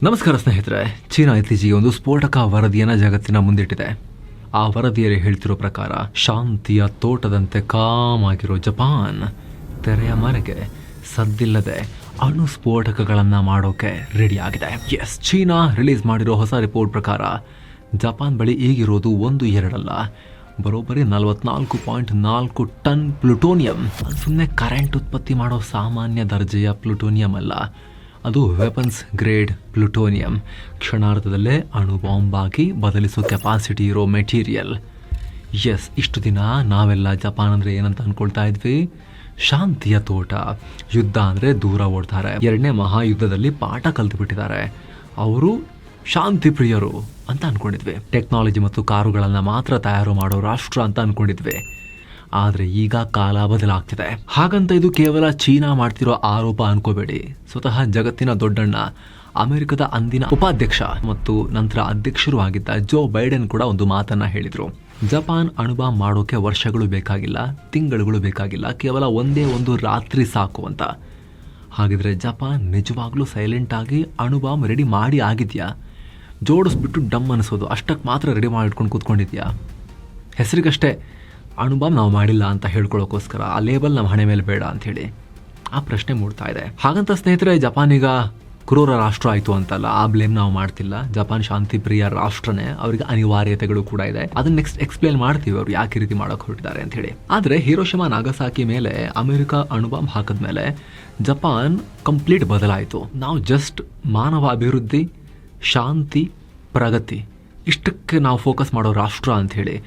ನಮಸ್ಕಾರ ಸ್ನೇಹಿತರೆ. ಚೀನಾ ಇತ್ತೀಚೆಗೆ ಒಂದು ಸ್ಫೋಟಕ ವರದಿಯನ್ನು ಜಗತ್ತಿನ ಮುಂದಿಟ್ಟಿದೆ. ಆ ವರದಿಯಲ್ಲಿ ಹೇಳ್ತಿರೋ ಪ್ರಕಾರ ಶಾಂತಿಯ ತೋಟದಂತೆ ಕಾಮ್ ಆಗಿರೋ ಜಪಾನ್ ತೆರೆಯ ಮರೆಗೆ ಸದ್ದಿಲ್ಲದೆ ಅಣು ಸ್ಫೋಟಕಗಳನ್ನು ಮಾಡೋಕೆ ರೆಡಿ ಆಗಿದೆ. ಎಸ್, ಚೀನಾ ರಿಲೀಸ್ ಮಾಡಿರೋ ಹೊಸ ರಿಪೋರ್ಟ್ ಪ್ರಕಾರ ಜಪಾನ್ ಬಳಿ ಈಗಿರೋದು 1-2 ಅಲ್ಲ, ಬರೋಬ್ಬರಿ 44.4 ಟನ್ ಪ್ಲುಟೋನಿಯಂ. ಸುಮ್ಮನೆ ಕರೆಂಟ್ ಉತ್ಪತ್ತಿ ಮಾಡೋ ಸಾಮಾನ್ಯ ದರ್ಜೆಯ ಪ್ಲುಟೋನಿಯಂ ಅಲ್ಲ, ಅದು ವೆಪನ್ಸ್ ಗ್ರೇಡ್ ಪ್ಲುಟೋನಿಯಂ. ಕ್ಷಣಾರ್ಧದಲ್ಲೇ ಅಣು ಬಾಂಬ್ ಆಗಿ ಬದಲಿಸೋ ಕೆಪಾಸಿಟಿ ಇರೋ ಮೆಟೀರಿಯಲ್. ಎಸ್, ಇಷ್ಟು ದಿನ ನಾವೆಲ್ಲ ಜಪಾನ್ ಅಂದರೆ ಏನಂತ ಅಂದ್ಕೊಳ್ತಾ ಇದ್ವಿ, ಶಾಂತಿಯ ತೋಟ. ಯುದ್ಧ ಅಂದರೆ ದೂರ ಓಡ್ತಾರೆ, 2ನೇ ಮಹಾಯುದ್ಧದಲ್ಲಿ ಪಾಠ ಕಲಿತುಬಿಟ್ಟಿದ್ದಾರೆ, ಅವರು ಶಾಂತಿ ಪ್ರಿಯರು ಅಂತ ಅಂದ್ಕೊಂಡಿದ್ವಿ. ಟೆಕ್ನಾಲಜಿ ಮತ್ತು ಕಾರುಗಳನ್ನು ಮಾತ್ರ ತಯಾರು ಮಾಡೋ ರಾಷ್ಟ್ರ ಅಂತ ಅಂದ್ಕೊಂಡಿದ್ವಿ. ಆದರೆ ಈಗ ಕಾಲ ಬದಲಾಗ್ತಿದೆ. ಹಾಗಂತ ಇದು ಕೇವಲ ಚೀನಾ ಮಾಡ್ತಿರೋ ಆರೋಪ ಅನ್ಕೋಬೇಡಿ. ಸ್ವತಃ ಜಗತ್ತಿನ ದೊಡ್ಡಣ್ಣ, ಅಮೆರಿಕದ ಅಂದಿನ ಉಪಾಧ್ಯಕ್ಷ ಮತ್ತು ನಂತರ ಅಧ್ಯಕ್ಷರು ಆಗಿದ್ದ ಜೋ ಬೈಡೆನ್ ಕೂಡ ಒಂದು ಮಾತನ್ನ ಹೇಳಿದ್ರು. ಜಪಾನ್ ಅಣುಬಾಂಬ್ ಮಾಡೋಕೆ ವರ್ಷಗಳು ಬೇಕಾಗಿಲ್ಲ, ತಿಂಗಳುಗಳು ಬೇಕಾಗಿಲ್ಲ, ಕೇವಲ ಒಂದೇ ಒಂದು ರಾತ್ರಿ ಸಾಕು ಅಂತ. ಹಾಗಿದ್ರೆ ಜಪಾನ್ ನಿಜವಾಗ್ಲೂ ಸೈಲೆಂಟ್ ಆಗಿ ಅಣುಬಾಂಬ್ ರೆಡಿ ಮಾಡಿ ಆಗಿದ್ಯಾ? ಜೋಡಿಸ್ಬಿಟ್ಟು ಡಮ್ ಅನಿಸೋದು ಅಷ್ಟಕ್ಕೆ ಮಾತ್ರ ರೆಡಿ ಮಾಡಿಟ್ಕೊಂಡು ಕೂತ್ಕೊಂಡಿದ್ಯಾ? ಹೆಸರಿಗಷ್ಟೇ ಅಣುಬಾಂಬ್ ನಾವು ಮಾಡಿಲ್ಲ ಅಂತ ಹೇಳ್ಕೊಳ್ಳೋಕ್ಕೋಸ್ಕರ ಆ ಲೇಬಲ್ ನಮ್ಮ ಹಣೆ ಮೇಲೆ ಬೇಡ ಅಂಥೇಳಿ ಆ ಪ್ರಶ್ನೆ ಮೂಡ್ತಾ ಇದೆ. ಹಾಗಂತ ಸ್ನೇಹಿತರೆ, ಜಪಾನ್ ಈಗ ಕ್ರೂರ ರಾಷ್ಟ್ರ ಆಯಿತು ಅಂತಲ್ಲ, ಆ ಬ್ಲೇಮ್ ನಾವು ಮಾಡ್ತಿಲ್ಲ. ಜಪಾನ್ ಶಾಂತಿ ಪ್ರಿಯ ರಾಷ್ಟ್ರನೇ, ಅವರಿಗೆ ಅನಿವಾರ್ಯತೆಗಳು ಕೂಡ ಇದೆ. ಅದನ್ನ ನೆಕ್ಸ್ಟ್ ಎಕ್ಸ್ಪ್ಲೇನ್ ಮಾಡ್ತೀವಿ ಅವರು ಯಾಕೆ ರೀತಿ ಮಾಡೋಕೆ ಹೊರಟಿದ್ದಾರೆ ಅಂತ ಹೇಳಿ. ಆದರೆ ಹಿರೋಶಿಮಾ ನಾಗಸಾಕಿ ಮೇಲೆ ಅಮೆರಿಕ ಅಣುಬಾಂಬ್ ಹಾಕಿದ್ಮೇಲೆ ಜಪಾನ್ ಕಂಪ್ಲೀಟ್ ಬದಲಾಯಿತು. ನಾವು ಜಸ್ಟ್ ಮಾನವ ಅಭಿವೃದ್ಧಿ, ಶಾಂತಿ, ಪ್ರಗತಿ ಇಷ್ಟಕ್ಕೆ ನಾವು ಫೋಕಸ್ ಮಾಡೋ ರಾಷ್ಟ್ರ ಅಂಥೇಳಿ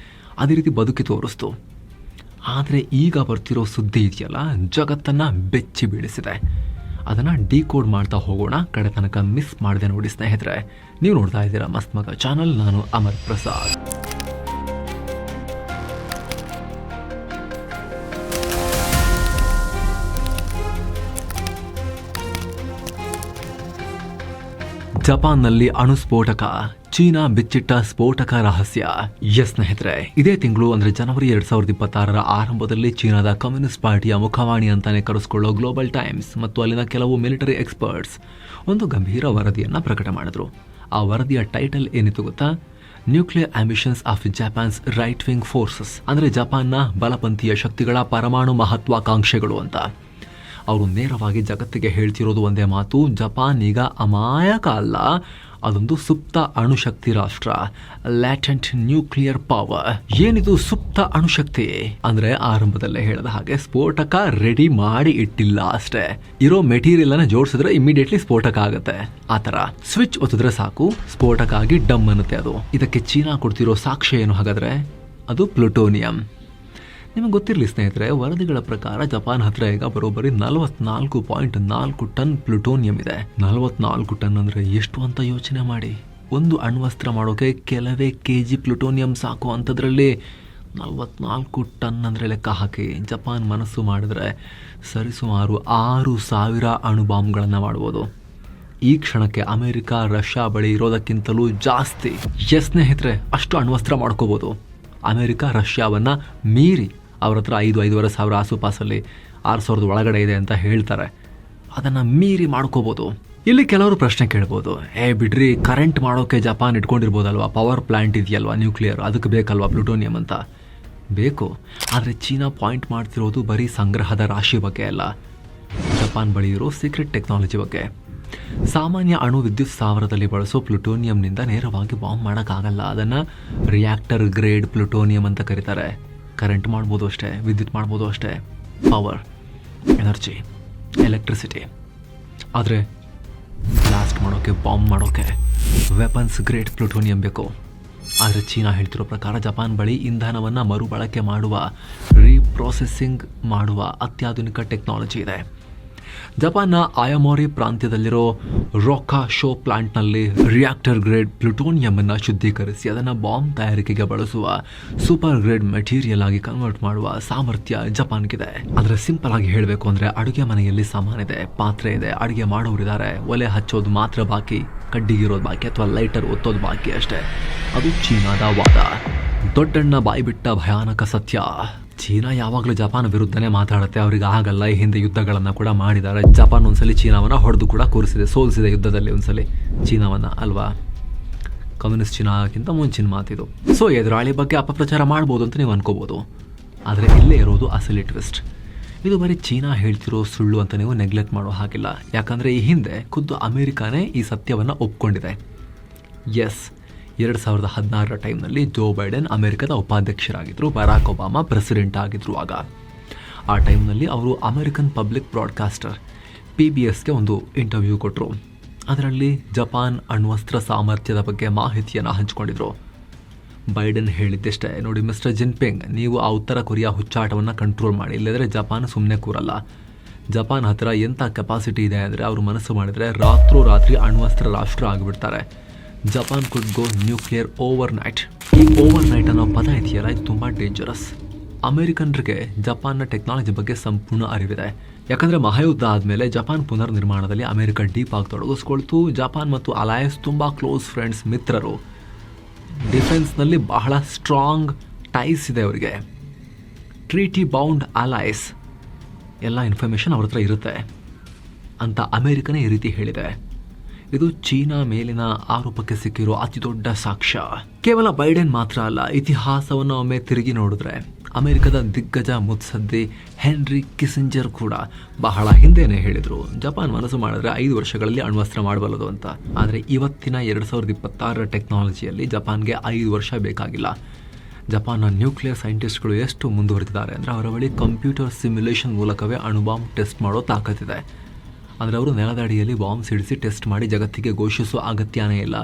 ಅದೇ ರೀತಿ ಬದುಕಿ ತೋರಿಸ್ತು. ಆದರೆ ಈಗ ಬರ್ತಿರೋ ಸುದ್ದಿ ಇದೆಯಲ್ಲ, ಜಗತ್ತನ್ನು ಬೆಚ್ಚಿ ಬೀಳಿಸಿದೆ. ಅದನ್ನು ಡಿಕೋಡ್ ಮಾಡ್ತಾ ಹೋಗೋಣ, ಕಡೆ ತನಕ ಮಿಸ್ ಮಾಡದೆ ನೋಡಿ ಸ್ನೇಹಿತರೆ. ನೀವು ನೋಡ್ತಾ ಇದ್ದೀರಾ ಮಸ್ತ್ ಮಗ ಚಾನಲ್, ನಾನು ಅಮರ್ ಪ್ರಸಾದ್. ಜಪಾನ್ನಲ್ಲಿ ಅಣು ಸ್ಫೋಟಕ, ಚೀನಾ ಬಿಚ್ಚಿಟ್ಟ ಸ್ಫೋಟಕ ರಹಸ್ಯ. ಎಸ್ ಸ್ನೇಹಿತರೆ, ಇದೇ ತಿಂಗಳು ಅಂದರೆ ಜನವರಿ 2026ರ ಆರಂಭದಲ್ಲಿ ಚೀನಾದ ಕಮ್ಯುನಿಸ್ಟ್ ಪಾರ್ಟಿಯ ಮುಖವಾಣಿ ಅಂತಾನೆ ಕರೆಸ್ಕೊಳ್ಳೋ ಗ್ಲೋಬಲ್ ಟೈಮ್ಸ್ ಮತ್ತು ಅಲ್ಲಿನ ಕೆಲವು ಮಿಲಿಟರಿ ಎಕ್ಸ್ಪರ್ಟ್ಸ್ ಒಂದು ಗಂಭೀರ ವರದಿಯನ್ನು ಪ್ರಕಟ ಮಾಡಿದ್ರು. ಆ ವರದಿಯ ಟೈಟಲ್ ಏನಿತ್ತು ಗೊತ್ತಾ? Nuclear ambitions of Japan's right wing forces, ಅಂದರೆ ಜಪಾನ್ನ ಬಲಪಂಥೀಯ ಶಕ್ತಿಗಳ ಪರಮಾಣು ಮಹತ್ವಾಕಾಂಕ್ಷೆಗಳು ಅಂತ. ಅವರು ನೇರವಾಗಿ ಜಗತ್ತಿಗೆ ಹೇಳ್ತಿರೋದು ಒಂದೇ ಮಾತು, ಜಪಾನ್ ಈಗ ಅಮಾಯಕ ಅಲ್ಲ, ಅದೊಂದು ಸುಪ್ತ ಅಣುಶಕ್ತಿ ರಾಷ್ಟ್ರ, ಲ್ಯಾಟೆಂಟ್ ನ್ಯೂಕ್ಲಿಯರ್ ಪವರ್. ಏನಿದು ಸುಪ್ತ ಅಣುಶಕ್ತಿ ಅಂದ್ರೆ? ಆರಂಭದಲ್ಲೇ ಹೇಳಿದ ಹಾಗೆ ಸ್ಫೋಟಕ ರೆಡಿ ಮಾಡಿ ಇಟ್ಟಿಲ್ಲ ಅಷ್ಟೇ, ಇರೋ ಮೆಟೀರಿಯಲ್ ಅನ್ನ ಜೋಡಿಸಿದ್ರೆ ಇಮಿಡಿಯೇಟ್ಲಿ ಸ್ಫೋಟಕ ಆಗುತ್ತೆ. ಆತರ ಸ್ವಿಚ್ ಒತ್ತಿದ್ರೆ ಸಾಕು, ಸ್ಫೋಟಕ ಆಗಿ ಡಮ್ ಅನ್ನುತ್ತೆ ಅದು. ಇದಕ್ಕೆ ಚೀನಾ ಕೊಡ್ತಿರೋ ಸಾಕ್ಷ್ಯ ಏನು ಹಾಗಾದ್ರೆ? ಅದು ಪ್ಲುಟೋನಿಯಂ. ನಿಮಗೆ ಗೊತ್ತಿರಲಿ ಸ್ನೇಹಿತರೆ, ವರದಿಗಳ ಪ್ರಕಾರ ಜಪಾನ್ ಹತ್ರ ಈಗ ಬರೋಬ್ಬರಿ 44.4 ಟನ್ ಪ್ಲುಟೋನಿಯಂ ಇದೆ. 44 ಟನ್ ಅಂದರೆ ಎಷ್ಟು ಅಂತ ಯೋಚನೆ ಮಾಡಿ. ಒಂದು ಅಣ್ವಸ್ತ್ರ ಮಾಡೋಕೆ ಕೆಲವೇ ಕೆಜಿ ಪ್ಲುಟೋನಿಯಂ ಸಾಕು ಅಂಥದ್ರಲ್ಲಿ 44 ಟನ್ ಅಂದರೆ ಲೆಕ್ಕ ಹಾಕಿ. ಜಪಾನ್ ಮನಸ್ಸು ಮಾಡಿದ್ರೆ ಸರಿಸುಮಾರು 6,000 ಅಣು ಬಾಂಬ್ಗಳನ್ನು ಮಾಡ್ಬೋದು. ಈ ಕ್ಷಣಕ್ಕೆ ಅಮೆರಿಕ, ರಷ್ಯಾ ಬಳಿ ಇರೋದಕ್ಕಿಂತಲೂ ಜಾಸ್ತಿ. ಎಸ್ ಸ್ನೇಹಿತರೆ, ಅಷ್ಟು ಅಣ್ವಸ್ತ್ರ ಮಾಡ್ಕೋಬೋದು. ಅಮೆರಿಕ ರಷ್ಯಾವನ್ನ ಮೀರಿ ಅವ್ರ ಹತ್ರ 5,000 ಸಾವಿರ ಆಸುಪಾಸಲ್ಲಿ 6,000 ಒಳಗಡೆ ಇದೆ ಅಂತ ಹೇಳ್ತಾರೆ. ಅದನ್ನು ಮೀರಿ ಮಾಡ್ಕೋಬೋದು. ಇಲ್ಲಿ ಕೆಲವರು ಪ್ರಶ್ನೆ ಕೇಳ್ಬೋದು, ಬಿಡ್ರಿ, ಕರೆಂಟ್ ಮಾಡೋಕೆ ಜಪಾನ್ ಇಟ್ಕೊಂಡಿರ್ಬೋದಲ್ವಾ, ಪವರ್ ಪ್ಲಾಂಟ್ ಇದೆಯಲ್ವಾ ನ್ಯೂಕ್ಲಿಯರ್, ಅದಕ್ಕೆ ಬೇಕಲ್ವಾ ಪ್ಲುಟೋನಿಯಂ ಅಂತ? ಬೇಕು. ಆದರೆ ಚೀನಾ ಪಾಯಿಂಟ್ ಮಾಡ್ತಿರೋದು ಬರೀ ಸಂಗ್ರಹದ ರಾಶಿ ಬಗ್ಗೆ ಅಲ್ಲ, ಜಪಾನ್ ಬಳಿ ಇರೋ ಸೀಕ್ರೆಟ್ ಟೆಕ್ನಾಲಜಿ ಬಗ್ಗೆ. ಸಾಮಾನ್ಯ ಅಣು ವಿದ್ಯುತ್ ಸ್ಥಾವರದಲ್ಲಿ ಬಳಸೋ ಪ್ಲುಟೋನಿಯಂನಿಂದ ನೇರವಾಗಿ ಬಾಂಬ್ ಮಾಡೋಕ್ಕಾಗಲ್ಲ. ಅದನ್ನು ರಿಯಾಕ್ಟರ್ ಗ್ರೇಡ್ ಪ್ಲುಟೋನಿಯಂ ಅಂತ ಕರೀತಾರೆ. ಕರೆಂಟ್ ಮಾಡ್ಬೋದು ಅಷ್ಟೇ, ವಿದ್ಯುತ್ ಮಾಡ್ಬೋದು ಅಷ್ಟೇ, ಪವರ್, ಎನರ್ಜಿ, ಎಲೆಕ್ಟ್ರಿಸಿಟಿ. ಆದರೆ ಬ್ಲಾಸ್ಟ್ ಮಾಡೋಕ್ಕೆ, ಬಾಂಬ್ ಮಾಡೋಕ್ಕೆ ವೆಪನ್ಸ್ ಗ್ರೇಡ್ ಪ್ಲುಟೋನಿಯಂ ಬೇಕು. ಆದರೆ ಚೀನಾ ಹೇಳ್ತಿರೋ ಪ್ರಕಾರ ಜಪಾನ್ ಬಳಿ ಇಂಧನವನ್ನು ಮರುಬಳಕೆ ಮಾಡುವ, ರೀಪ್ರೊಸೆಸಿಂಗ್ ಮಾಡುವ ಅತ್ಯಾಧುನಿಕ ಟೆಕ್ನಾಲಜಿ ಇದೆ. ಜಪಾನ್ನ ಆಯಮೋರಿ ಪ್ರಾಂತ್ಯದಲ್ಲಿರೋ ರೊಕ್ಕಾ ಶೋ ಪ್ಲಾಂಟ್ನಲ್ಲಿ ರಿಯಾಕ್ಟರ್ ಗ್ರೇಡ್ ಪ್ಲುಟೋನಿಯಂ ಅನ್ನು ಶುದ್ಧೀಕರಿಸಿ ಅದನ್ನು ಬಾಂಬ್ ತಯಾರಿಕೆಗೆ ಬಳಸುವ ಸೂಪರ್ ಗ್ರೇಡ್ ಮೆಟೀರಿಯಲ್ ಆಗಿ ಕನ್ವರ್ಟ್ ಮಾಡುವ ಸಾಮರ್ಥ್ಯ ಜಪಾನ್ಗಿದೆ. ಆದರೆ ಸಿಂಪಲ್ ಆಗಿ ಹೇಳಬೇಕು ಅಂದರೆ, ಅಡುಗೆ ಮನೆಯಲ್ಲಿ ಸಾಮಾನು ಇದೆ, ಪಾತ್ರೆ ಇದೆ, ಅಡುಗೆ ಮಾಡೋರಿದ್ದಾರೆ, ಒಲೆ ಹಚ್ಚೋದು ಮಾತ್ರ ಬಾಕಿ, ಕಡ್ಡಿಗಿರೋದು ಬಾಕಿ ಅಥವಾ ಲೈಟರ್ ಒತ್ತೋದು ಬಾಕಿ ಅಷ್ಟೇ. ಅದು ಚೀನಾದ ವಾದ. ದೊಡ್ಡಣ್ಣ ಬಾಯ್ಬಿಟ್ಟ ಭಯಾನಕ ಸತ್ಯ. ಚೀನಾ ಯಾವಾಗಲೂ ಜಪಾನ್ ವಿರುದ್ಧನೇ ಮಾತಾಡುತ್ತೆ. ಅವ್ರಿಗೆ ಆಗಲ್ಲ. ಈ ಹಿಂದೆ ಯುದ್ಧಗಳನ್ನು ಕೂಡ ಮಾಡಿದ್ದಾರೆ. ಜಪಾನ್ ಒಂದ್ಸಲಿ ಚೀನಾವನ್ನು ಹೊಡೆದು ಕೂಡ ಕೂರಿಸಿದೆ, ಸೋಲಿಸಿದೆ ಯುದ್ಧದಲ್ಲಿ ಒಂದ್ಸಲಿ ಚೀನಾವನ್ನು ಅಲ್ವಾ. ಕಮ್ಯುನಿಸ್ಟ್ ಚೀನಾಕ್ಕಿಂತ ಮುಂಚಿನ ಮಾತಿದು. ಸೊ ಎದುರಾಳಿ ಬಗ್ಗೆ ಅಪಪ್ರಚಾರ ಮಾಡ್ಬೋದು ಅಂತ ನೀವು ಅನ್ಕೋಬೋದು. ಆದರೆ ಇಲ್ಲೇ ಇರೋದು ಅಸಲಿ ಟ್ವಿಸ್ಟ್. ಇದು ಬರೀ ಚೀನಾ ಹೇಳ್ತಿರೋ ಸುಳ್ಳು ಅಂತ ನೀವು ನೆಗ್ಲೆಕ್ಟ್ ಮಾಡೋ ಹಾಗಿಲ್ಲ. ಯಾಕಂದರೆ ಈ ಹಿಂದೆ ಖುದ್ದು ಅಮೆರಿಕಾನೇ ಈ ಸತ್ಯವನ್ನು ಒಪ್ಕೊಂಡಿದೆ. ಎಸ್, 2016 ಟೈಮ್ನಲ್ಲಿ ಜೋ ಬೈಡೆನ್ ಅಮೆರಿಕದ ಉಪಾಧ್ಯಕ್ಷರಾಗಿದ್ದರು, ಬರಾಕ್ ಒಬಾಮಾ ಪ್ರೆಸಿಡೆಂಟ್ ಆಗಿದ್ದರು. ಆಗ ಆ ಟೈಮ್ನಲ್ಲಿ ಅವರು ಅಮೆರಿಕನ್ ಪಬ್ಲಿಕ್ ಬ್ರಾಡ್ಕಾಸ್ಟರ್ PBSಗೆ ಒಂದು ಇಂಟರ್ವ್ಯೂ ಕೊಟ್ಟರು. ಅದರಲ್ಲಿ ಜಪಾನ್ ಅಣ್ವಸ್ತ್ರ ಸಾಮರ್ಥ್ಯದ ಬಗ್ಗೆ ಮಾಹಿತಿಯನ್ನು ಹಂಚಿಕೊಂಡಿದ್ರು. ಬೈಡೆನ್ ಹೇಳಿದ್ದಷ್ಟೇ, ನೋಡಿ ಮಿಸ್ಟರ್ ಜಿನ್ಪಿಂಗ್, ನೀವು ಆ ಉತ್ತರ ಕೊರಿಯಾ ಹುಚ್ಚಾಟವನ್ನು ಕಂಟ್ರೋಲ್ ಮಾಡಿ, ಇಲ್ಲದ್ರೆ ಜಪಾನ್ ಸುಮ್ಮನೆ ಕೂರಲ್ಲ. ಜಪಾನ್ ಹತ್ರ ಎಂಥ ಕೆಪಾಸಿಟಿ ಇದೆ ಅಂದರೆ ಅವರು ಮನಸ್ಸು ಮಾಡಿದರೆ ರಾತ್ರೋರಾತ್ರಿ ಅಣ್ವಸ್ತ್ರ ರಾಷ್ಟ್ರ ಆಗಿಬಿಡ್ತಾರೆ. ಜಪಾನ್ ಕುಡ್ ಗೋ ನ್ಯೂಕ್ಲಿಯರ್ ಓವರ್ ನೈಟ್. ಈ ಓವರ್ ನೈಟ್ ಅನ್ನೋ ಪದ ಇದೆಯಲ್ಲ, ಇದು ತುಂಬ ಡೇಂಜರಸ್. ಅಮೆರಿಕನ್ರಿಗೆ ಜಪಾನ್ನ ಟೆಕ್ನಾಲಜಿ ಬಗ್ಗೆ ಸಂಪೂರ್ಣ ಅರಿವಿದೆ. ಯಾಕಂದರೆ ಮಹಾಯುದ್ಧ ಆದಮೇಲೆ ಜಪಾನ್ ಪುನರ್ ನಿರ್ಮಾಣದಲ್ಲಿ ಅಮೆರಿಕ ಡೀಪ್ ಆಗಿ ತೊಡಗಿಸ್ಕೊಳ್ತು. ಜಪಾನ್ ಮತ್ತು ಅಲಯನ್ಸ್ ತುಂಬ ಕ್ಲೋಸ್ ಫ್ರೆಂಡ್ಸ್, ಮಿತ್ರರು. ಡಿಫೆನ್ಸ್ನಲ್ಲಿ ಬಹಳ ಸ್ಟ್ರಾಂಗ್ ಟೈಸ್ ಇದೆ ಅವರಿಗೆ. ಟ್ರೀಟಿ ಬೌಂಡ್ ಅಲೈಸ್ ಎಲ್ಲ ಇನ್ಫಾರ್ಮೇಷನ್ ಅವ್ರ ಹತ್ರ ಇರುತ್ತೆ ಅಂತ ಅಮೆರಿಕನೇ ಈ ರೀತಿ ಹೇಳಿದೆ. ಇದು ಚೀನಾ ಮೇಲಿನ ಆರೋಪಕ್ಕೆ ಸಿಕ್ಕಿರೋ ಅತಿ ದೊಡ್ಡ ಸಾಕ್ಷ್ಯ. ಕೇವಲ ಬೈಡೆನ್ ಮಾತ್ರ ಅಲ್ಲ, ಇತಿಹಾಸವನ್ನು ಒಮ್ಮೆ ತಿರುಗಿ ನೋಡಿದ್ರೆ ಅಮೆರಿಕದ ದಿಗ್ಗಜ ಮುತ್ಸದ್ದಿ ಹೆನ್ರಿ ಕಿಸಿಂಜರ್ ಕೂಡ ಬಹಳ ಹಿಂದೆನೇ ಹೇಳಿದರು, ಜಪಾನ್ ಮನಸ್ಸು ಮಾಡಿದ್ರೆ 5 ವರ್ಷಗಳಲ್ಲಿ ಅಣ್ವಸ್ತ್ರ ಮಾಡಬಲ್ಲದು ಅಂತ. ಆದರೆ ಇವತ್ತಿನ 2026 ಟೆಕ್ನಾಲಜಿಯಲ್ಲಿ ಜಪಾನ್ಗೆ 5 ವರ್ಷ ಬೇಕಾಗಿಲ್ಲ. ಜಪಾನ್ನ ನ್ಯೂಕ್ಲಿಯರ್ ಸೈಂಟಿಸ್ಟ್ಗಳು ಎಷ್ಟು ಮುಂದುವರೆದಿದ್ದಾರೆ ಅಂದರೆ ಅವರ ಬಳಿ ಕಂಪ್ಯೂಟರ್ ಸಿಮ್ಯುಲೇಷನ್ ಮೂಲಕವೇ ಅಣುಬಾಂಬ್ ಟೆಸ್ಟ್ ಮಾಡೋ ತಾಕತ್ತಿದೆ. ಅಂದರೆ ಅವರು ನೆಲದಡಿಯಲ್ಲಿ ಬಾಂಬ್ ಸಿಡಿಸಿ ಟೆಸ್ಟ್ ಮಾಡಿ ಜಗತ್ತಿಗೆ ಘೋಷಿಸೋ ಅಗತ್ಯನೇ ಇಲ್ಲ.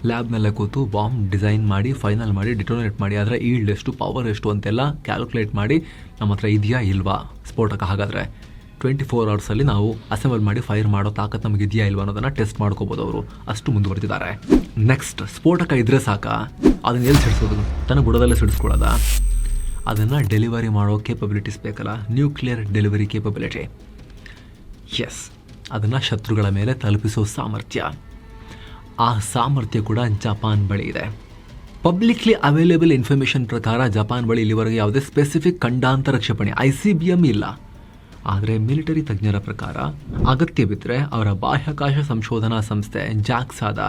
ಲ್ಯಾಬ್ನಲ್ಲೇ ಕೂತು ಬಾಂಬ್ ಡಿಸೈನ್ ಮಾಡಿ, ಫೈನಲ್ ಮಾಡಿ, ಡಿಟೋನೇಟ್ ಮಾಡಿ, ಅದರ ಈಲ್ಡ್ ಎಷ್ಟು, ಪವರ್ ಎಷ್ಟು ಅಂತೆಲ್ಲ ಕ್ಯಾಲ್ಕುಲೇಟ್ ಮಾಡಿ ನಮ್ಮ ಹತ್ರ ಇದೆಯಾ ಇಲ್ವಾ ಸ್ಫೋಟಕ, ಹಾಗಾದರೆ 24 ಅವರ್ಸಲ್ಲಿ ನಾವು ಅಸೆಂಬಲ್ ಮಾಡಿ ಫೈರ್ ಮಾಡೋ ತಾಕತ್ತು ನಮಗೆ ಇದೆಯಾ ಇಲ್ವಾ ಅನ್ನೋದನ್ನು ಟೆಸ್ಟ್ ಮಾಡ್ಕೋಬೋದು. ಅವರು ಅಷ್ಟು ಮುಂದುವರೆದಿದ್ದಾರೆ. ನೆಕ್ಸ್ಟ್, ಸ್ಫೋಟಕ ಇದ್ರೆ ಸಾಕ, ಅದನ್ನ ಎಲ್ಲಿ ಸಿಡಿಸೋದು, ತನ್ನ ಬುಡದಲ್ಲೇ ಸಿಡಿಸ್ಕೊಳ್ಳೋದ? ಅದನ್ನು ಡೆಲಿವರಿ ಮಾಡೋ ಕೇಪಬಿಲಿಟೀಸ್ ಬೇಕಲ್ಲ, ನ್ಯೂಕ್ಲಿಯರ್ ಡೆಲಿವರಿ ಕೇಪಬಿಲಿಟಿ. ಎಸ್, ಅದನ್ನು ಶತ್ರುಗಳ ಮೇಲೆ ತಲುಪಿಸೋ ಸಾಮರ್ಥ್ಯ. ಆ ಸಾಮರ್ಥ್ಯ ಕೂಡ ಜಪಾನ್ ಬಳಿ ಇದೆ. ಪಬ್ಲಿಕ್ಲಿ ಅವೈಲೇಬಲ್ ಇನ್ಫಾರ್ಮೇಷನ್ ಪ್ರಕಾರ ಜಪಾನ್ ಬಳಿ ಇಲ್ಲಿವರೆಗೆ ಯಾವುದೇ ಸ್ಪೆಸಿಫಿಕ್ ಖಂಡಾಂತರ ಕ್ಷಿಪಣಿ ICBM ಇಲ್ಲ. ಆದರೆ ಮಿಲಿಟರಿ ತಜ್ಞರ ಪ್ರಕಾರ ಅಗತ್ಯವಿದ್ದರೆ ಅವರ ಬಾಹ್ಯಾಕಾಶ ಸಂಶೋಧನಾ ಸಂಸ್ಥೆ ಜಾಕ್ಸಾದ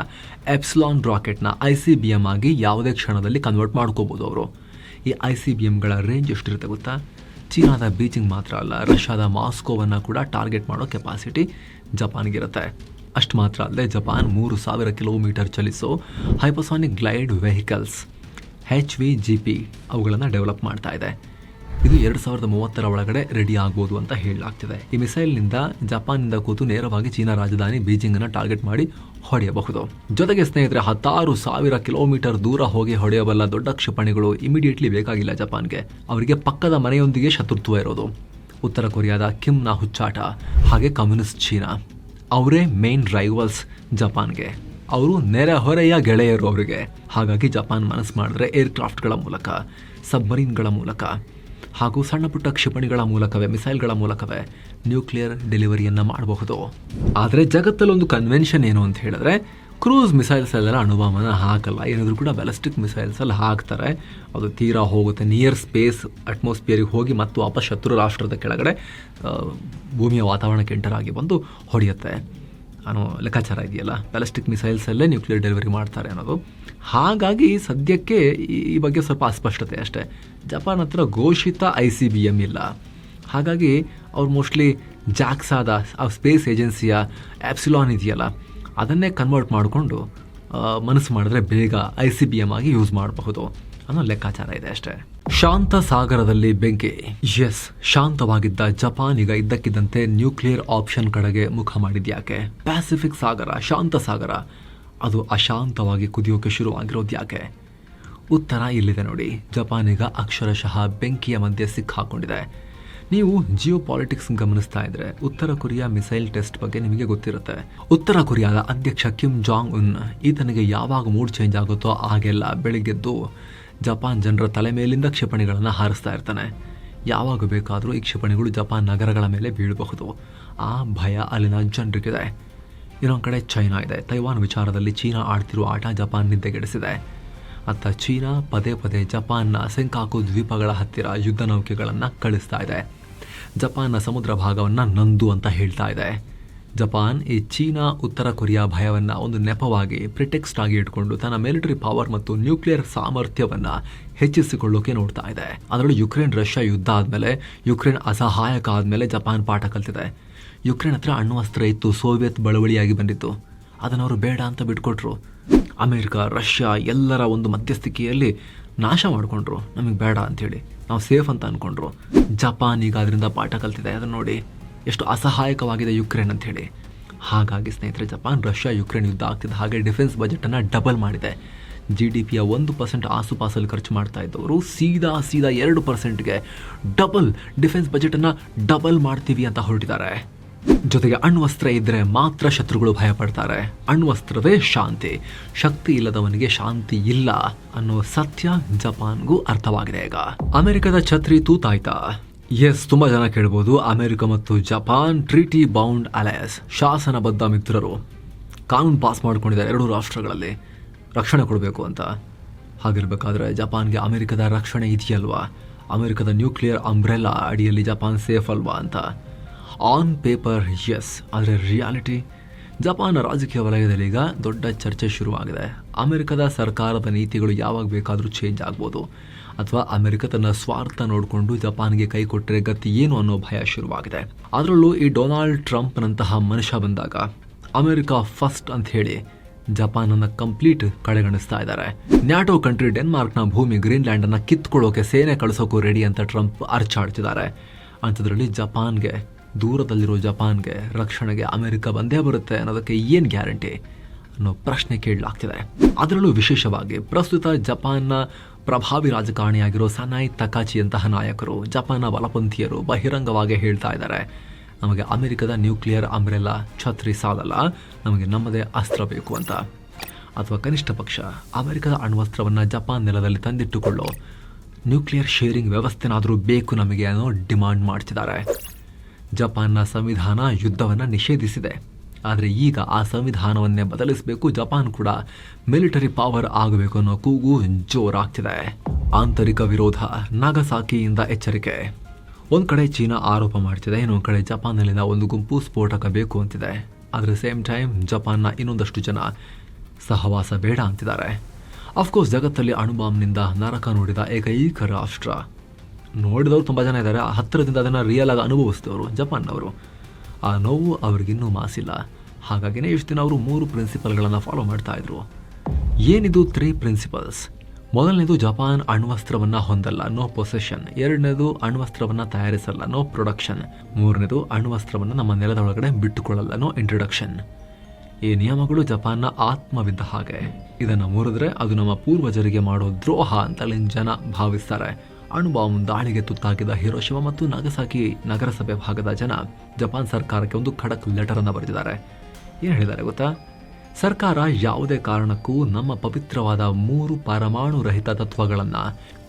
ಎಪ್ಸಿಲಾನ್ ರಾಕೆಟ್ನ ICBM ಆಗಿ ಯಾವುದೇ ಕ್ಷಣದಲ್ಲಿ ಕನ್ವರ್ಟ್ ಮಾಡ್ಕೋಬೋದು ಅವರು. ಈ ICBMಗಳ ರೇಂಜ್ ಎಷ್ಟಿರುತ್ತೆ ಗೊತ್ತಾ? ಚೀನಾದ ಬೀಜಿಂಗ್ ಮಾತ್ರ ಅಲ್ಲ, ರಷ್ಯಾದ ಮಾಸ್ಕೋವನ್ನು ಕೂಡ ಟಾರ್ಗೆಟ್ ಮಾಡೋ ಕೆಪಾಸಿಟಿ ಜಪಾನ್ಗಿರುತ್ತೆ. ಅಷ್ಟು ಮಾತ್ರ ಅಲ್ಲದೆ ಜಪಾನ್ 3000 ಕಿಲೋಮೀಟರ್ ಚಲಿಸೋ ಹೈಪರ್ಸಾನಿಕ್ ಗ್ಲೈಡ್ ವೆಹಿಕಲ್ಸ್ HVGP ಅವುಗಳನ್ನು ಡೆವಲಪ್ ಮಾಡ್ತಾ ಇದೆ. ಇದು 2030 ಒಳಗಡೆ ರೆಡಿ ಆಗ್ಬೋದು ಅಂತ ಹೇಳಲಾಗ್ತಿದೆ. ಈ ಮಿಸೈಲ್ನಿಂದ ಜಪಾನ್ನಿಂದ ಕೂತು ನೇರವಾಗಿ ಚೀನಾ ರಾಜಧಾನಿ ಬೀಜಿಂಗನ್ನು ಟಾರ್ಗೆಟ್ ಮಾಡಿ ಹೊಡೆಯಬಹುದು. ಜೊತೆಗೆ ಸ್ನೇಹಿತರೆ, 16,000 ಕಿಲೋಮೀಟರ್ ದೂರ ಹೋಗಿ ಹೊಡೆಯಬಲ್ಲ ದೊಡ್ಡ ಕ್ಷಿಪಣಿಗಳು ಇಮಿಡಿಯೇಟ್ಲಿ ಬೇಕಾಗಿಲ್ಲ ಜಪಾನ್ಗೆ. ಅವರಿಗೆ ಪಕ್ಕದ ಮನೆಯೊಂದಿಗೆ ಶತ್ರುತ್ವ ಇರೋದು. ಉತ್ತರ ಕೊರಿಯಾದ ಕಿಮ್ನ ಹುಚ್ಚಾಟ, ಹಾಗೆ ಕಮ್ಯುನಿಸ್ಟ್ ಚೀನಾ, ಅವರೇ ಮೇನ್ ರೈವಲ್ಸ್ ಜಪಾನ್ಗೆ. ಅವರು ನೆರೆಹೊರೆಯ ಗೆಳೆಯರು ಅವರಿಗೆ. ಹಾಗಾಗಿ ಜಪಾನ್ ಮನಸ್ಸು ಮಾಡಿದ್ರೆ ಏರ್ಕ್ರಾಫ್ಟ್ಗಳ ಮೂಲಕ, ಸಬ್ಮರೀನ್ಗಳ ಮೂಲಕ ಹಾಗೂ ಸಣ್ಣ ಪುಟ್ಟ ಕ್ಷಿಪಣಿಗಳ ಮೂಲಕವೇ, ಮಿಸೈಲ್ಗಳ ಮೂಲಕವೇ ನ್ಯೂಕ್ಲಿಯರ್ ಡೆಲಿವರಿಯನ್ನು ಮಾಡಬಹುದು. ಆದರೆ ಜಗತ್ತಲ್ಲೊಂದು ಕನ್ವೆನ್ಷನ್ ಏನು ಅಂತ ಹೇಳಿದ್ರೆ, ಕ್ರೂಸ್ ಮಿಸೈಲ್ಸ್ ಎಲ್ಲ ಅಣುಬಾಂಬನ್ನು ಹಾಕಲ್ಲ. ಏನಾದರೂ ಕೂಡ ಬ್ಯಾಲಿಸ್ಟಿಕ್ ಮಿಸೈಲ್ಸಲ್ಲಿ ಹಾಕ್ತಾರೆ. ಅದು ತೀರಾ ಹೋಗುತ್ತೆ, ನಿಯರ್ ಸ್ಪೇಸ್ ಅಟ್ಮಾಸ್ಫಿಯರಿಗೆ ಹೋಗಿ ಮತ್ತು ವಾಪಸ್ ಶತ್ರು ರಾಷ್ಟ್ರದ ಕೆಳಗಡೆ ಭೂಮಿಯ ವಾತಾವರಣಕ್ಕೆ ಎಂಟರ್ ಆಗಿ ಬಂದು ಹೊಡೆಯುತ್ತೆ ಅನ್ನೋ ಲೆಕ್ಕಾಚಾರ ಇದೆಯಲ್ಲ. ಬ್ಯಾಲಿಸ್ಟಿಕ್ ಮಿಸೈಲ್ಸಲ್ಲೇ ನ್ಯೂಕ್ಲಿಯರ್ ಡೆಲಿವರಿ ಮಾಡ್ತಾರೆ ಅನ್ನೋದು. ಹಾಗಾಗಿ ಸದ್ಯಕ್ಕೆ ಈ ಬಗ್ಗೆ ಸ್ವಲ್ಪ ಅಸ್ಪಷ್ಟತೆ ಅಷ್ಟೇ. ಜಪಾನ್ ಹತ್ರ ಘೋಷಿತ ICBM ಇಲ್ಲ. ಹಾಗಾಗಿ ಅವ್ರು ಮೋಸ್ಟ್ಲಿ ಜಾಕ್ಸಾದ ಆ ಸ್ಪೇಸ್ ಏಜೆನ್ಸಿಯ ಎಪ್ಸಿಲಾನ್ ಇದೆಯಲ್ಲ, ಅದನ್ನೇ ಕನ್ವರ್ಟ್ ಮಾಡಿಕೊಂಡು ಮನಸ್ಸು ಮಾಡಿದ್ರೆ ಬೇಗ ICBM ಆಗಿ ಯೂಸ್ ಮಾಡಬಹುದು ಅನ್ನೋ ಲೆಕ್ಕಾಚಾರ ಇದೆ ಅಷ್ಟೇ. ಶಾಂತ ಸಾಗರದಲ್ಲಿ ಬೆಂಕಿ. ಎಸ್, ಶಾಂತವಾಗಿದ್ದ ಜಪಾನ್ ಈಗ ಇದ್ದಕ್ಕಿದ್ದಂತೆ ನ್ಯೂಕ್ಲಿಯರ್ ಆಪ್ಷನ್ ಕಡೆಗೆ ಮುಖ ಮಾಡಿದ್ಯಾಕೆ? ಪ್ಯಾಸಿಫಿಕ್ ಸಾಗರ, ಶಾಂತ ಸಾಗರ, ಅದು ಅಶಾಂತವಾಗಿ ಕುದಿಯೋಕೆ ಶುರುವಾಗಿರೋದು ಯಾಕೆ? ಉತ್ತರ ಇಲ್ಲಿದೆ ನೋಡಿ. ಜಪಾನ್ ಈಗ ಅಕ್ಷರಶಃ ಬೆಂಕಿಯ ಮಧ್ಯೆ ಸಿಕ್ಕಾಕೊಂಡಿದೆ. ನೀವು ಜಿಯೋ ಪಾಲಿಟಿಕ್ಸ್ ಗಮನಿಸ್ತಾ ಇದ್ರೆ ಉತ್ತರ ಕೊರಿಯಾ ಮಿಸೈಲ್ ಟೆಸ್ಟ್ ಬಗ್ಗೆ ನಿಮಗೆ ಗೊತ್ತಿರುತ್ತೆ. ಉತ್ತರ ಕೊರಿಯಾದ ಅಧ್ಯಕ್ಷ ಕಿಮ್ ಜಾಂಗ್ ಉನ್ ಈತನಿಗೆ ಯಾವಾಗ ಮೂಡ್ ಚೇಂಜ್ ಆಗುತ್ತೋ ಆಗೆಲ್ಲ ಬೆಳಿಗ್ಗೆದ್ದು ಜಪಾನ್ ಜನರ ತಲೆ ಮೇಲಿಂದ ಕ್ಷಿಪಣಿಗಳನ್ನು ಹಾರಿಸ್ತಾ ಇರ್ತಾನೆ. ಯಾವಾಗ ಬೇಕಾದರೂ ಈ ಕ್ಷಿಪಣಿಗಳು ಜಪಾನ್ ನಗರಗಳ ಮೇಲೆ ಬೀಳಬಹುದು. ಆ ಭಯ ಅಲ್ಲಿನ ಜನರಿಗಿದೆ. ಇನ್ನೊಂದು ಕಡೆ ಚೈನಾ ಇದೆ. ತೈವಾನ್ ವಿಚಾರದಲ್ಲಿ ಚೀನಾ ಆಡ್ತಿರೋ ಆಟ ಜಪಾನ್ ನಿದ್ದೆಗೆಡಿಸಿದೆ. ಅತ್ತ ಚೀನಾ ಪದೇ ಪದೇ ಜಪಾನ್ನ ಸೆಂಕಾಕು ದ್ವೀಪಗಳ ಹತ್ತಿರ ಯುದ್ಧ ನೌಕೆಗಳನ್ನು ಕಳಿಸ್ತಾ ಇದೆ. ಜಪಾನ್ನ ಸಮುದ್ರ ಭಾಗವನ್ನು ನಂದು ಅಂತ ಹೇಳ್ತಾ ಇದೆ. ಜಪಾನ್ ಈ ಚೀನಾ ಉತ್ತರ ಕೊರಿಯಾ ಭಯವನ್ನು ಒಂದು ನೆಪವಾಗಿ ಪ್ರಿಟೆಕ್ಸ್ಟ್ ಆಗಿ ಇಟ್ಕೊಂಡು ತನ್ನ ಮಿಲಿಟರಿ ಪವರ್ ಮತ್ತು ನ್ಯೂಕ್ಲಿಯರ್ ಸಾಮರ್ಥ್ಯವನ್ನು ಹೆಚ್ಚಿಸಿಕೊಳ್ಳೋಕೆ ನೋಡ್ತಾ ಇದೆ. ಅದರಲ್ಲೂ ಯುಕ್ರೇನ್ ರಷ್ಯಾ ಯುದ್ಧ ಆದಮೇಲೆ, ಯುಕ್ರೇನ್ ಅಸಹಾಯಕ ಆದಮೇಲೆ ಜಪಾನ್ ಪಾಠ ಕಲ್ತಿದೆ. ಯುಕ್ರೇನ್ ಹತ್ರ ಅಣ್ವಸ್ತ್ರ ಇತ್ತು, ಸೋವಿಯತ್ ಬಳವಳಿಯಾಗಿ ಬಂದಿತ್ತು. ಅದನ್ನು ಅವರು ಬೇಡ ಅಂತ ಬಿಟ್ಕೊಟ್ರು. ಅಮೆರಿಕ ರಷ್ಯಾ ಎಲ್ಲರ ಒಂದು ಮಧ್ಯಸ್ಥಿಕೆಯಲ್ಲಿ ನಾಶ ಮಾಡಿಕೊಂಡ್ರು. ನಮಗೆ ಬೇಡ ಅಂಥೇಳಿ ನಾವು ಸೇಫ್ ಅಂತ ಅಂದ್ಕೊಂಡ್ರು. ಜಪಾನ್ ಈಗ ಅದರಿಂದ ಪಾಠ ಕಲ್ತಿದೆ. ಅದನ್ನು ನೋಡಿ ಎಷ್ಟು ಅಸಹಾಯಕವಾಗಿದೆ ಯುಕ್ರೇನ್ ಅಂಥೇಳಿ. ಹಾಗಾಗಿ ಸ್ನೇಹಿತರೆ, ಜಪಾನ್ ರಷ್ಯಾ ಯುಕ್ರೇನ್ ಯುದ್ಧ ಆಗ್ತಿದ್ದ ಹಾಗೆ ಡಿಫೆನ್ಸ್ ಬಜೆಟನ್ನು ಡಬಲ್ ಮಾಡಿದೆ. GDPಯ 1% ಆಸುಪಾಸಲ್ಲಿ ಖರ್ಚು ಮಾಡ್ತಾ ಇದ್ದವರು ಸೀದಾ 2%ಗೆ ಡಬಲ್ ಡಿಫೆನ್ಸ್ ಬಜೆಟನ್ನು ಡಬಲ್ ಮಾಡ್ತೀವಿ ಅಂತ ಹೊರಟಿದ್ದಾರೆ. ಜೊತೆಗೆ ಅಣ್ವಸ್ತ್ರ ಇದ್ದರೆ ಮಾತ್ರ ಶತ್ರುಗಳು ಭಯ ಪಡ್ತಾರೆ. ಅಣ್ವಸ್ತ್ರವೇ ಶಾಂತಿ, ಶಕ್ತಿ ಇಲ್ಲದವನಿಗೆ ಶಾಂತಿ ಇಲ್ಲ ಅನ್ನೋ ಸತ್ಯ ಜಪಾನ್ಗೂ ಅರ್ಥವಾಗಿದೆ. ಈಗ ಅಮೆರಿಕದ ಛತ್ರಿ ತೂತಾಯ್ತಾ? ಎಸ್, ತುಂಬ ಜನ ಕೇಳ್ಬೋದು, ಅಮೆರಿಕ ಮತ್ತು ಜಪಾನ್ ಟ್ರೀಟಿ ಬೌಂಡ್ ಅಲೈಸ್, ಶಾಸನಬದ್ಧ ಮಿತ್ರರು, ಕಾನೂನು ಪಾಸ್ ಮಾಡ್ಕೊಂಡಿದ್ದಾರೆ ಎರಡೂ ರಾಷ್ಟ್ರಗಳಲ್ಲಿ ರಕ್ಷಣೆ ಕೊಡಬೇಕು ಅಂತ. ಹಾಗಿರ್ಬೇಕಾದ್ರೆ ಜಪಾನ್ಗೆ ಅಮೆರಿಕದ ರಕ್ಷಣೆ ಇದೆಯಲ್ವಾ? ಅಮೆರಿಕದ ನ್ಯೂಕ್ಲಿಯರ್ ಅಂಬ್ರೆಲಾ ಅಡಿಯಲ್ಲಿ ಜಪಾನ್ ಸೇಫ್ ಅಲ್ವಾ ಅಂತ. ಆನ್ ಪೇಪರ್ ಎಸ್, ಆದರೆ ರಿಯಾಲಿಟಿ ಜಪಾನ್ನ ರಾಜಕೀಯ ವಲಯದಲ್ಲಿ ಈಗ ದೊಡ್ಡ ಚರ್ಚೆ ಶುರುವಾಗಿದೆ. ಅಮೆರಿಕದ ಸರ್ಕಾರದ ನೀತಿಗಳು ಯಾವಾಗ ಬೇಕಾದರೂ ಚೇಂಜ್ ಆಗ್ಬೋದು, ಅಥವಾ ಅಮೆರಿಕ ತನ್ನ ಸ್ವಾರ್ಥ ನೋಡಿಕೊಂಡು ಜಪಾನ್ಗೆ ಕೈ ಕೊಟ್ಟರೆ ಗತಿ ಏನು ಅನ್ನೋ ಭಯ ಶುರುವಾಗಿದೆ. ಅದರಲ್ಲೂ ಈ ಡೊನಾಲ್ಡ್ ಟ್ರಂಪ್ನಂತಹ ಮನುಷ್ಯ ಬಂದಾಗ ಅಮೆರಿಕ ಫಸ್ಟ್ ಅಂತ ಹೇಳಿ ಜಪಾನನ್ನು ಕಂಪ್ಲೀಟ್ ಕಡೆಗಣಿಸ್ತಾ ಇದ್ದಾರೆ. ನ್ಯಾಟೋ ಕಂಟ್ರಿ ಡೆನ್ಮಾರ್ಕ್ನ ಭೂಮಿ ಗ್ರೀನ್ಲ್ಯಾಂಡನ್ನು ಕಿತ್ಕೊಳ್ಳೋಕೆ ಸೇನೆ ಕಳಿಸೋಕ್ಕೂ ರೆಡಿ ಅಂತ ಟ್ರಂಪ್ ಅರ್ಚಾಡ್ತಿದ್ದಾರೆ. ಅಂಥದ್ರಲ್ಲಿ ಜಪಾನ್ಗೆ, ದೂರದಲ್ಲಿರೋ ಜಪಾನ್ಗೆ ರಕ್ಷಣೆಗೆ ಅಮೆರಿಕ ಬಂದೇ ಬರುತ್ತೆ ಅನ್ನೋದಕ್ಕೆ ಏನು ಗ್ಯಾರಂಟಿ ಅನ್ನೋ ಪ್ರಶ್ನೆ ಕೇಳಲಾಗ್ತಿದೆ. ಅದರಲ್ಲೂ ವಿಶೇಷವಾಗಿ ಪ್ರಸ್ತುತ ಜಪಾನ್ನ ಪ್ರಭಾವಿ ರಾಜಕಾರಣಿಯಾಗಿರೋ ಸನಾಯ್ ತಕಾಚಿಯಂತಹ ನಾಯಕರು, ಜಪಾನ್ನ ಬಲಪಂಥೀಯರು ಬಹಿರಂಗವಾಗಿ ಹೇಳ್ತಾ ಇದ್ದಾರೆ, ನಮಗೆ ಅಮೆರಿಕದ ನ್ಯೂಕ್ಲಿಯರ್ ಅಂಬ್ರೆಲಾ ಛತ್ರಿ ಸಾಲಲ್ಲ, ನಮಗೆ ನಮ್ಮದೇ ಅಸ್ತ್ರ ಬೇಕು ಅಂತ. ಅಥವಾ ಕನಿಷ್ಠ ಪಕ್ಷ ಅಮೆರಿಕದ ಅಣ್ವಸ್ತ್ರವನ್ನು ಜಪಾನ್ ನೆಲದಲ್ಲಿ ತಂದಿಟ್ಟುಕೊಳ್ಳೋ ನ್ಯೂಕ್ಲಿಯರ್ ಶೇರಿಂಗ್ ವ್ಯವಸ್ಥೆನಾದರೂ ಬೇಕು ನಮಗೆ ಅನ್ನೋ ಡಿಮಾಂಡ್ ಮಾಡ್ತಿದ್ದಾರೆ. ಜಪಾನ್ನ ಸಂವಿಧಾನ ಯುದ್ಧವನ್ನು ನಿಷೇಧಿಸಿದೆ. ಆದರೆ ಈಗ ಆ ಸಂವಿಧಾನವನ್ನೇ ಬದಲಿಸಬೇಕು, ಜಪಾನ್ ಕೂಡ ಮಿಲಿಟರಿ ಪವರ್ ಆಗಬೇಕು ಅನ್ನೋ ಕೂಗು ಜೋರಾಗ್ತಿದೆ. ಆಂತರಿಕ ವಿರೋಧ, ನಾಗಸಾಕಿಯಿಂದ ಎಚ್ಚರಿಕೆ. ಒಂದು ಕಡೆ ಚೀನಾ ಆರೋಪ ಮಾಡ್ತಿದೆ, ಇನ್ನೊಂದು ಕಡೆ ಜಪಾನ್ನಲ್ಲಿನ ಒಂದು ಗುಂಪು ಸ್ಫೋಟಕ ಬೇಕು ಅಂತಿದೆ. ಆದರೆ ಸೇಮ್ ಟೈಮ್ ಜಪಾನ್ನ ಇನ್ನೊಂದಷ್ಟು ಜನ ಸಹವಾಸ ಬೇಡ ಅಂತಿದ್ದಾರೆ. ಅಫ್ಕೋರ್ಸ್ ಜಗತ್ತಲ್ಲಿ ಅಣುಬಾಂಬ್ನಿಂದ ನರಕ ನೋಡಿದ ಏಕೈಕ ರಾಷ್ಟ್ರ, ನೋಡಿದವರು ತುಂಬ ಜನ ಇದ್ದಾರೆ, ಹತ್ತಿರದಿಂದ ಅದನ್ನು ರಿಯಲ್ ಆಗಿ ಅನುಭವಿಸಿದವರು ಜಪಾನ್ನವರು. ಆ ನೋವು ಅವ್ರಿಗಿನ್ನೂ ಮಾಸಿಲ್ಲ. ಹಾಗಾಗಿನೇ ಇಷ್ಟು ದಿನ ಅವರು 3 ಪ್ರಿನ್ಸಿಪಲ್ಗಳನ್ನು ಫಾಲೋ ಮಾಡ್ತಾ ಇದ್ರು. ಏನಿದು 3 ಪ್ರಿನ್ಸಿಪಲ್ಸ್? ಮೊದಲನೇದು, ಜಪಾನ್ ಅಣ್ವಸ್ತ್ರವನ್ನು ಹೊಂದಲ್ಲ, ನೋ ಪೊಸೆಷನ್. ಎರಡನೇದು, ಅಣ್ವಸ್ತ್ರವನ್ನು ತಯಾರಿಸಲ್ಲ, ನೋ ಪ್ರೊಡಕ್ಷನ್. ಮೂರನೇದು, ಅಣ್ವಸ್ತ್ರವನ್ನು ನಮ್ಮ ನೆಲದ ಒಳಗಡೆ ಬಿಟ್ಟುಕೊಳ್ಳಲ್ಲ, ನೋ ಇಂಟ್ರೊಡಕ್ಷನ್. ಈ ನಿಯಮಗಳು ಜಪಾನ್ನ ಆತ್ಮವಿದ್ದ ಹಾಗೆ. ಇದನ್ನು ಮುರಿದ್ರೆ ಅದು ನಮ್ಮ ಪೂರ್ವಜರಿಗೆ ಮಾಡೋ ದ್ರೋಹ ಅಂತ ಜನ ಭಾವಿಸ್ತಾರೆ. ಅಣುಬಾಂಬ್ ದಾಳಿಗೆ ತುತ್ತಾಗಿದ್ದ ಹಿರೋಶಿಮಾ ಮತ್ತು ನಾಗಸಾಕಿ ನಗರಸಭೆ ಭಾಗದ ಜನ ಜಪಾನ್ ಸರ್ಕಾರಕ್ಕೆ ಒಂದು ಖಡಕ್ ಲೆಟರ್ ಅನ್ನು ಬರೆದಿದ್ದಾರೆ. ಏನು ಹೇಳಿದ್ದಾರೆ ಗೊತ್ತಾ? ಸರ್ಕಾರ ಯಾವುದೇ ಕಾರಣಕ್ಕೂ ನಮ್ಮ ಪವಿತ್ರವಾದ 3 ಪರಮಾಣು ರಹಿತ ತತ್ವಗಳನ್ನು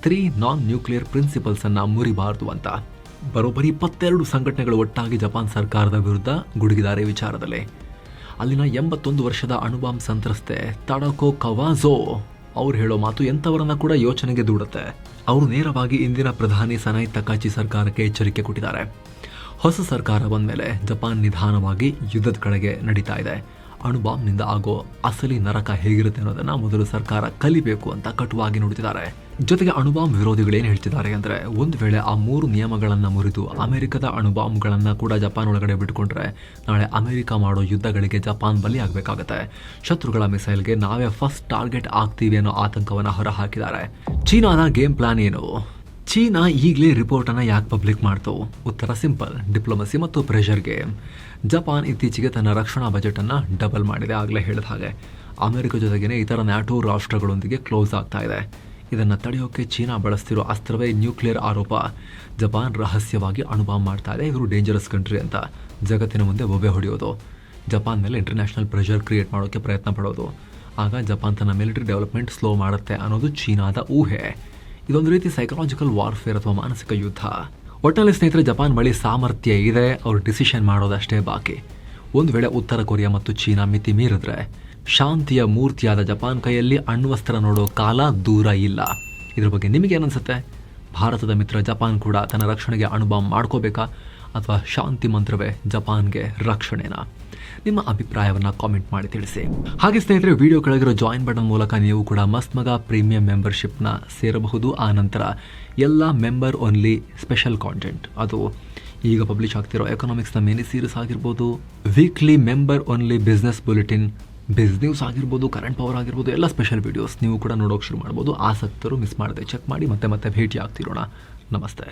3 ನಾನ್ ನ್ಯೂಕ್ಲಿಯರ್ ಪ್ರಿನ್ಸಿಪಲ್ಸ್ ಅನ್ನ ಮುರಿಬಾರದು ಅಂತ. ಬರೋಬ್ಬರಿ 22 ಸಂಘಟನೆಗಳು ಒಟ್ಟಾಗಿ ಜಪಾನ್ ಸರ್ಕಾರದ ವಿರುದ್ಧ ಗುಡುಗಿದ್ದಾರೆ ವಿಚಾರದಲ್ಲಿ. ಅಲ್ಲಿನ 81 ವರ್ಷದ ಅಣುಬಾಂಬ್ ಸಂತ್ರಸ್ತೆ ತಡಕೋ ಕವಾಜೋ ಅವ್ರು ಹೇಳೋ ಮಾತು ಎಂಥವರನ್ನ ಕೂಡ ಯೋಚನೆಗೆ ದೂಡುತ್ತೆ. ಅವರು ನೇರವಾಗಿ ಇಂದಿನ ಪ್ರಧಾನಿ ಸನಾಯ್ ತಕಾಚಿ ಸರ್ಕಾರಕ್ಕೆ ಎಚ್ಚರಿಕೆ ಕೊಟ್ಟಿದ್ದಾರೆ. ಹೊಸ ಸರ್ಕಾರ ಬಂದ ಮೇಲೆ ಜಪಾನ್ ನಿಧಾನವಾಗಿ ಯುದ್ಧದ ಕಡೆಗೆ ನಡೀತಾ ಇದೆ. ಅಣುಬಾಂಬ್ನಿಂದ ಆಗೋ ಅಸಲಿ ನರಕ ಹೇಗಿರುತ್ತೆ ಅನ್ನೋದನ್ನ ಮೊದಲು ಸರ್ಕಾರ ಕಲಿಬೇಕು ಅಂತ ಕಟುವಾಗಿ ನುಡಿತಿದ್ದಾರೆ. ಜೊತೆಗೆ ಅಣುಬಾಂಬ್ ವಿರೋಧಿಗಳೇನು ಹೇಳ್ತಿದ್ದಾರೆ ಅಂದರೆ, ಒಂದು ವೇಳೆ ಆ 3 ನಿಯಮಗಳನ್ನು ಮುರಿದು ಅಮೆರಿಕದ ಅಣುಬಾಂಬ್ಗಳನ್ನು ಕೂಡ ಜಪಾನ್ ಒಳಗಡೆ ಬಿಟ್ಕೊಂಡ್ರೆ ನಾಳೆ ಅಮೆರಿಕ ಮಾಡೋ ಯುದ್ಧಗಳಿಗೆ ಜಪಾನ್ ಬಲಿಯಾಗಬೇಕಾಗತ್ತೆ. ಶತ್ರುಗಳ ಮಿಸೈಲ್ಗೆ ನಾವೇ ಫಸ್ಟ್ ಟಾರ್ಗೆಟ್ ಆಗ್ತೀವಿ ಅನ್ನೋ ಆತಂಕವನ್ನು ಹೊರಹಾಕಿದ್ದಾರೆ. ಚೀನಾದ ಗೇಮ್ ಪ್ಲಾನ್ ಏನು? ಚೀನಾ ಈಗಲೇ ರಿಪೋರ್ಟನ್ನು ಯಾಕೆ ಪಬ್ಲಿಕ್ ಮಾಡ್ತು? ಉತ್ತರ ಸಿಂಪಲ್, ಡಿಪ್ಲೊಮಸಿ ಮತ್ತು ಪ್ರೆಷರ್ ಗೇಮ್. ಜಪಾನ್ ಇತ್ತೀಚೆಗೆ ತನ್ನ ರಕ್ಷಣಾ ಬಜೆಟನ್ನು ಡಬಲ್ ಮಾಡಿದೆ, ಆಗಲೇ ಹೇಳಿದ ಹಾಗೆ. ಅಮೆರಿಕ ಜೊತೆಗೇನೆ ಇತರ ನ್ಯಾಟೋ ರಾಷ್ಟ್ರಗಳೊಂದಿಗೆ ಕ್ಲೋಸ್ ಆಗ್ತಾ ಇದೆ. ಇದನ್ನು ತಡೆಯೋಕೆ ಚೀನಾ ಬಳಸ್ತಿರೋ ಅಸ್ತ್ರವೇ ನ್ಯೂಕ್ಲಿಯರ್ ಆರೋಪ. ಜಪಾನ್ ರಹಸ್ಯವಾಗಿ ಅಣುಬಾಂಬ್ ಮಾಡ್ತಾ ಇದೆ, ಇವರು ಡೇಂಜರಸ್ ಕಂಟ್ರಿ ಅಂತ ಜಗತ್ತಿನ ಮುಂದೆ ಬೊಬ್ಬೆ ಹೊಡೆಯೋದು. ಜಪಾನ್ ಮೇಲೆ ಇಂಟರ್ನ್ಯಾಷನಲ್ ಪ್ರೆಷರ್ ಕ್ರಿಯೇಟ್ ಮಾಡೋಕ್ಕೆ ಪ್ರಯತ್ನ ಪಡೋದು. ಆಗ ಜಪಾನ್ ತನ್ನ ಮಿಲಿಟರಿ ಡೆವಲಪ್ಮೆಂಟ್ ಸ್ಲೋ ಮಾಡುತ್ತೆ ಅನ್ನೋದು ಚೀನಾದ ಊಹೆ. ಇದೊಂದು ರೀತಿ ಸೈಕಲಾಜಿಕಲ್ ವಾರ್ಫೇರ್ ಅಥವಾ ಮಾನಸಿಕ ಯುದ್ಧ. ಒಟ್ಟಿನಲ್ಲಿ ಸ್ನೇಹಿತರೆ, ಜಪಾನ್ ಬಳಿ ಸಾಮರ್ಥ್ಯ ಇದೆ, ಅವರು ಡಿಸಿಷನ್ ಮಾಡೋದಷ್ಟೇ ಬಾಕಿ. ಒಂದು ವೇಳೆ ಉತ್ತರ ಕೊರಿಯಾ ಮತ್ತು ಚೀನಾ ಮಿತಿ ಮೀರಿದ್ರೆ ಶಾಂತಿಯ ಮೂರ್ತಿಯಾದ ಜಪಾನ್ ಕೈಯಲ್ಲಿ ಅಣ್ವಸ್ತ್ರ ನೋಡೋ ಕಾಲ ದೂರ ಇಲ್ಲ. ಇದ್ರ ಬಗ್ಗೆ ನಿಮಗೇನನ್ಸುತ್ತೆ? ಭಾರತದ ಮಿತ್ರ ಜಪಾನ್ ಕೂಡ ತನ್ನ ರಕ್ಷಣೆಗೆ ಅಣುಬಾಂಬ್ ಮಾಡ್ಕೋಬೇಕಾ ಅಥವಾ ಶಾಂತಿ ಮಂತ್ರವೇ ಜಪಾನ್ಗೆ ರಕ್ಷಣೆನಾ? ನಿಮ್ಮ ಅಭಿಪ್ರಾಯವನ್ನು ಕಾಮೆಂಟ್ ಮಾಡಿ ತಿಳಿಸಿ. ಹಾಗೆ ಸ್ನೇಹಿತರೆ, ವಿಡಿಯೋ ಕೆಳಗಿರೋ ಜಾಯಿನ್ ಬಟನ್ ಮೂಲಕ ನೀವು ಕೂಡ ಮಸ್ತ್ ಮಗ ಪ್ರೀಮಿಯಂ ಮೆಂಬರ್ಶಿಪ್ನ ಸೇರಬಹುದು. ಆ ನಂತರ ಎಲ್ಲ ಮೆಂಬರ್ ಓನ್ಲಿ ಸ್ಪೆಷಲ್ ಕಾಂಟೆಂಟ್, ಅದು ಈಗ ಪಬ್ಲಿಷ್ ಆಗ್ತಿರೋ ಎಕನಾಮಿಕ್ಸ್ನ ಮಿನಿ ಸೀರೀಸ್ ಆಗಿರ್ಬೋದು, weekly member only business bulletin, news ಆಗಿರ್ಬೋದು, ಕರೆಂಟ್ ಪವರ್ ಆಗಿರ್ಬೋದು, ಎಲ್ಲ ಸ್ಪೆಷಲ್ ವಿಡಿಯೋಸ್ ನೀವು ಕೂಡ ನೋಡೋಕೆ ಶುರು ಮಾಡ್ಬೋದು. ಆಸಕ್ತರು ಮಿಸ್ ಮಾಡದೆ ಚೆಕ್ ಮಾಡಿ. ಮತ್ತೆ ಭೇಟಿ ಆಗ್ತಿರೋಣ. ನಮಸ್ತೆ.